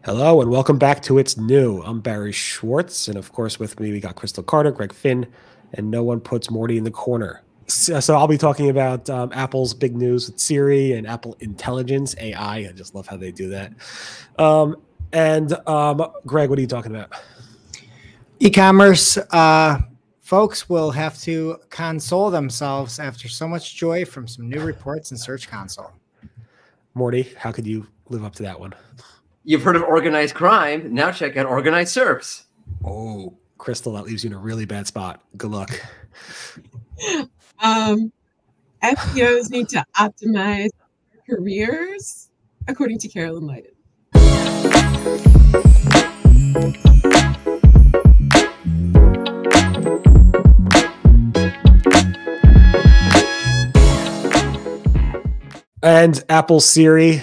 Hello and welcome back to It's New. I'm Barry Schwartz, and of course with me we got Crystal Carter, Greg Finn, and no one puts Mordy in the corner. So I'll be talking about Apple's big news with Siri and Apple Intelligence, AI. I just love how they do that. Greg, what are you talking about? E-commerce folks will have to console themselves after so much joy from some new reports in Search Console. Mordy, how could you live up to that one? You've heard of organized crime. Now check out organized SERPs. Oh, Crystal, that leaves you in a really bad spot. Good luck. SEOs need to optimize careers, according to Carolyn Leiden. And Apple Siri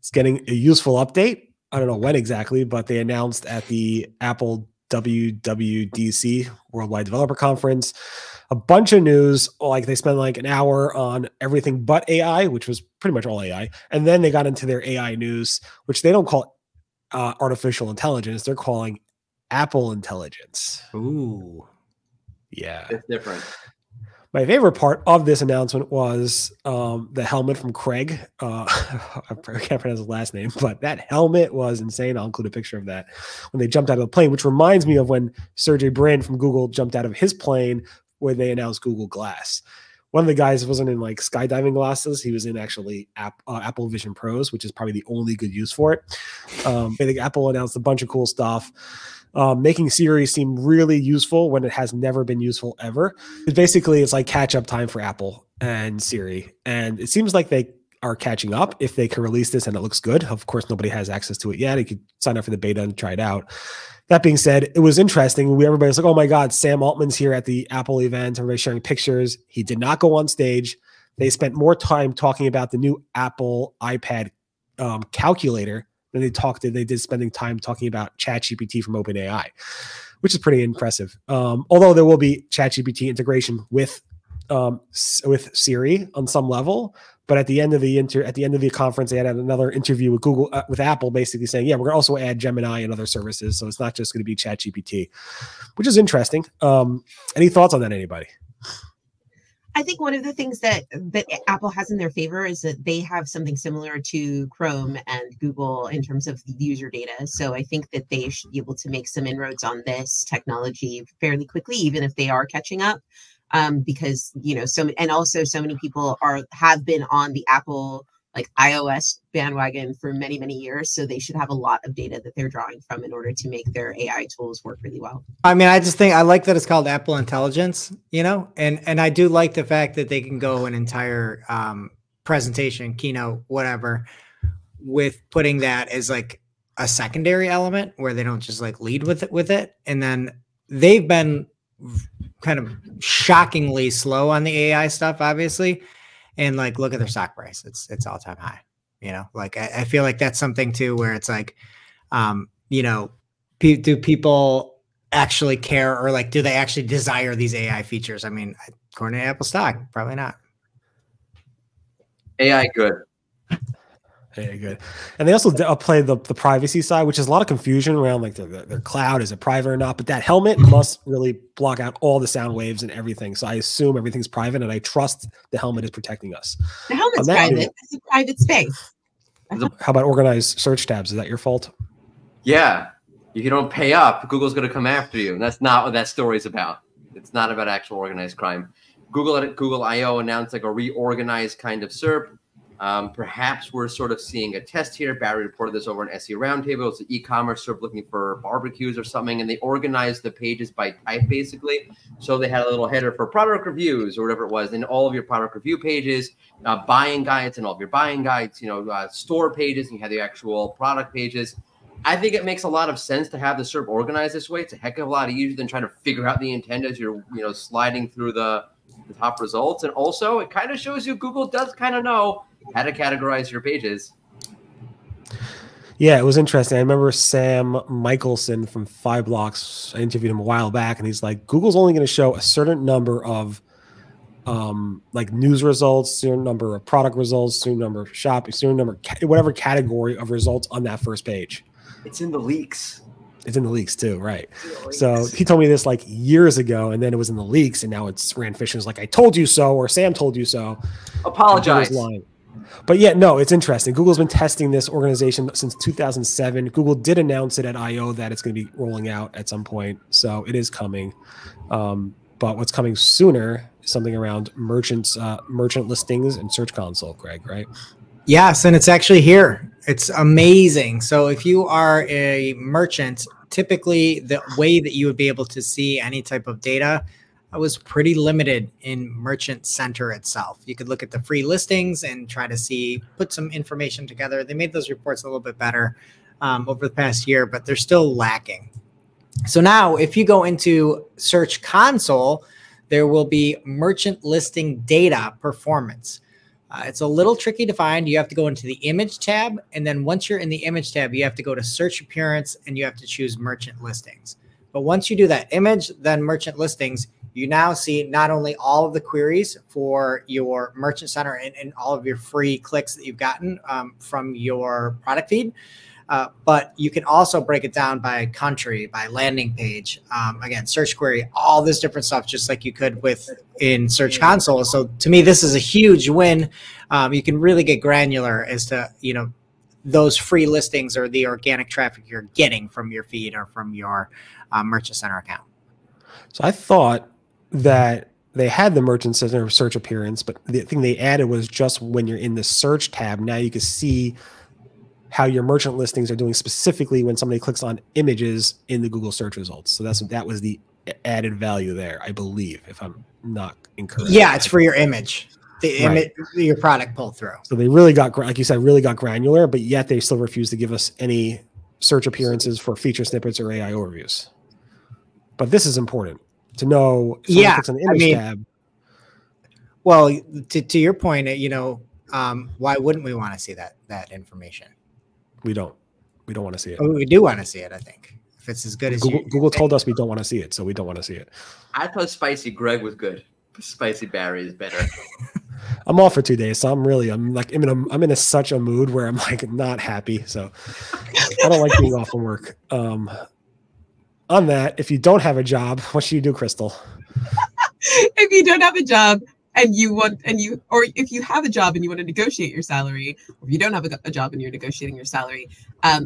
is getting a useful update. I don't know when exactly, but they announced at the Apple WWDC, Worldwide Developer Conference, a bunch of news. Like they spent like an hour on everything but AI, which was pretty much all AI. And then they got into their AI news, which they don't call artificial intelligence. They're calling Apple Intelligence. Ooh. Yeah. It's different. My favorite part of this announcement was the helmet from Craig. I can't pronounce his last name, but that helmet was insane. I'll include a picture of that when they jumped out of the plane, which reminds me of when Sergey Brin from Google jumped out of his plane where they announced Google Glass. One of the guys wasn't in like skydiving glasses. He was in actually Apple Vision Pros, which is probably the only good use for it. I think Apple announced a bunch of cool stuff. Making Siri seem really useful when it has never been useful ever. It's like catch-up time for Apple and Siri. And it seems like they are catching up if they can release this and it looks good. Of course, nobody has access to it yet. You could sign up for the beta and try it out. That being said, it was interesting. Everybody's like, oh my God, Sam Altman's here at the Apple event. Everybody's sharing pictures. He did not go on stage. They spent more time talking about the new Apple iPad calculator than they did spending time talking about ChatGPT from OpenAI, which is pretty impressive. Although there will be ChatGPT integration with Siri on some level, but at the end of the conference, they had another interview with Google with Apple, basically saying, yeah, we're going to also add Gemini and other services, so it's not just going to be ChatGPT, which is interesting. Any thoughts on that, anybody? I think one of the things that Apple has in their favor is that they have something similar to Chrome and Google in terms of the user data. So I think that they should be able to make some inroads on this technology fairly quickly, even if they are catching up. Because, so many people have been on the Apple like iOS bandwagon for many, many years. So they should have a lot of data that they're drawing from in order to make their AI tools work really well. I mean, I just think I like that it's called Apple Intelligence, and I do like the fact that they can go an entire presentation, keynote, whatever, with putting that as like a secondary element where they don't just like lead with it. And then they've been kind of shockingly slow on the AI stuff, obviously. And like, look at their stock price. It's all time high, like I feel like that's something too, where it's like, do people actually care, or like, do they actually desire these AI features? I mean, according to Apple stock, probably not. AI good. Very good. And they also play the privacy side, which is a lot of confusion around like their cloud. Is it private or not? But that helmet must really block out all the sound waves and everything. So I assume everything's private, and I trust the helmet is protecting us. The helmet's private. It's a private space. How about organized search tabs? Is that your fault? Yeah. If you don't pay up, Google's going to come after you. And that's not what that story's about. It's not about actual organized crime. Google at Google I/O announced like a reorganized kind of SERP. Perhaps we're sort of seeing a test here. Barry reported this over an SEO Roundtable. It's an e-commerce sort of looking for barbecues or something, and they organized the pages by type, basically. So they had a little header for product reviews or whatever it was, and all of your product review pages, buying guides and all of your buying guides, store pages, and you have the actual product pages. I think it makes a lot of sense to have the SERP organized this way. It's a heck of a lot easier than trying to figure out the intent as you're, sliding through the top results. And also, it kind of shows you Google does kind of know how to categorize your pages. Yeah, it was interesting. I remember Sam Michelson from 5 Blocks. I interviewed him a while back, and he's like, Google's only going to show a certain number of like news results, certain number of product results, certain number of shopping, certain number, whatever category of results on that first page. It's in the leaks. It's in the leaks too, right? So he told me this like years ago, and then it was in the leaks, and now it's ran fishing. It's like, I told you so, or Sam told you so. Apologize. But yeah, no, it's interesting. Google's been testing this organization since 2007. Google did announce it at I/O that it's going to be rolling out at some point, so it is coming. But what's coming sooner is something around merchant listings and Search Console, Greg, right? Yes, and it's actually here. It's amazing. So if you are a merchant, typically the way that you would be able to see any type of data was pretty limited in Merchant Center itself. You could look at the free listings and try to put some information together. They made those reports a little bit better over the past year, but they're still lacking. So now if you go into Search Console, there will be merchant listing data performance. It's a little tricky to find. You have to go into the image tab. And then once you're in the image tab, you have to go to search appearance and you have to choose merchant listings. But once you do that image, then merchant listings, you now see not only all of the queries for your Merchant Center and all of your free clicks that you've gotten from your product feed, but you can also break it down by country, by landing page, again, search query, all this different stuff, just like you could in Search Console. So to me, this is a huge win. You can really get granular as to, those free listings or the organic traffic you're getting from your feed or from your Merchant Center account. So I thought that they had the Merchant Center search appearance, but the thing they added was just when you're in the search tab, now you can see how your merchant listings are doing specifically when somebody clicks on images in the Google search results. So that was the added value there, I believe, if I'm not incorrect. Yeah, it's for your image, your product pull through. So they really got, like you said, really got granular, but yet they still refuse to give us any search appearances for feature snippets or AI overviews. But this is important to know. Yeah, clicks on the image tab. Well, to your point, why wouldn't we want to see that information? We don't want to see it. Oh, we do want to see it, I think. If it's as good as Google told us we don't want to see it, so we don't want to see it. I thought Spicy Greg was good. Spicy Barry is better. I'm off for 2 days, so I'm in such a mood where I'm like not happy. So I don't like being off from work. On that, if you don't have a job, what should you do, Crystal? If you don't have a job or if you have a job and you want to negotiate your salary, or if you don't have a job and you're negotiating your salary,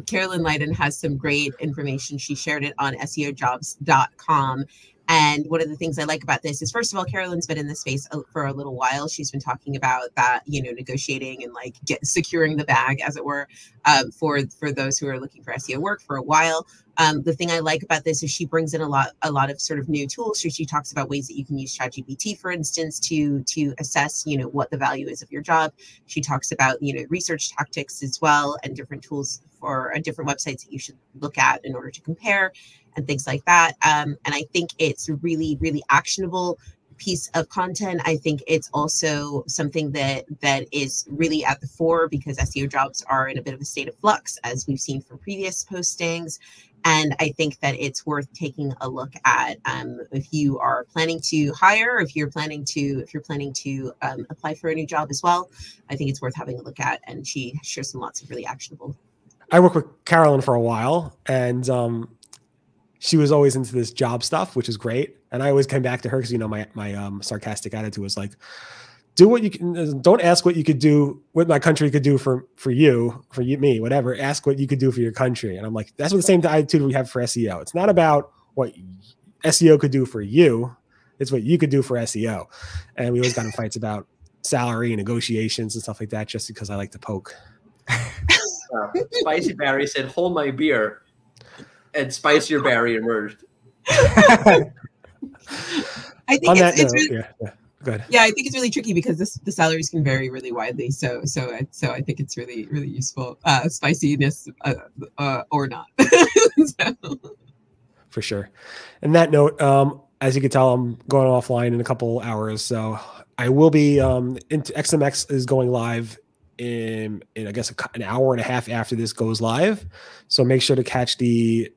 Carolyn Leiden has some great information. She shared it on SEOjobs.com. And one of the things I like about this is, first of all, Carolyn's been in this space for a little while. She's been talking about that, negotiating and securing the bag, as it were, for those who are looking for SEO work for a while. The thing I like about this is she brings in a lot of sort of new tools. So she talks about ways that you can use ChatGPT, for instance, to assess, what the value is of your job. She talks about, research tactics as well, and different tools for different websites that you should look at in order to compare and things like that. And I think it's a really, really actionable piece of content. I think it's also something that is really at the fore, because SEO jobs are in a bit of a state of flux, as we've seen from previous postings. And I think that it's worth taking a look at if you are planning to hire, if you're planning to apply for a new job as well. I think it's worth having a look at. And she shares lots of really actionable. I worked with Carolyn for a while, and she was always into this job stuff, which is great. And I always came back to her because, my sarcastic attitude was like, do what you can. Don't ask what you could do, what my country could do for me, whatever. Ask what you could do for your country. And I'm like, that's the same attitude we have for SEO. It's not about what SEO could do for you. It's what you could do for SEO. And we always got in fights about salary and negotiations and stuff like that, just because I like to poke. Spicy Barry said, "Hold my beer," and Spicier Barry emerged. I think it's really, yeah. Go ahead. Yeah, I think it's really tricky because the salaries can vary really widely. So I think it's really, really useful, spiciness or not. For sure. And that note, as you can tell, I'm going offline in a couple hours, so I will be. Into XMX is going live in I guess an hour and a half after this goes live. So make sure to catch the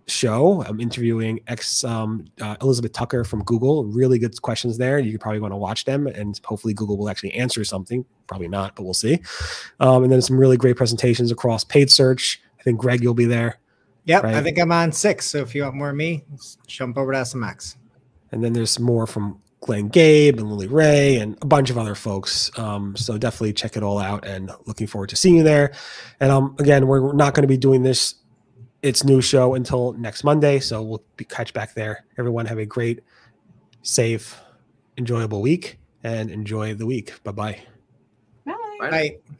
show. I'm interviewing Elizabeth Tucker from Google. Really good questions there. You probably want to watch them, and hopefully Google will actually answer something. Probably not, but we'll see. And then some really great presentations across paid search. I think Greg, you'll be there. Yep, right? I think I'm on 6. So if you want more of me, jump over to SMX. And then there's more from Glenn Gabe and Lily Ray and a bunch of other folks. So definitely check it all out, and looking forward to seeing you there. And again, we're not going to be doing this It's New show until next Monday. So we'll catch back there. Everyone have a great, safe, enjoyable week, and enjoy the week. Bye-bye. Bye. Right? Bye.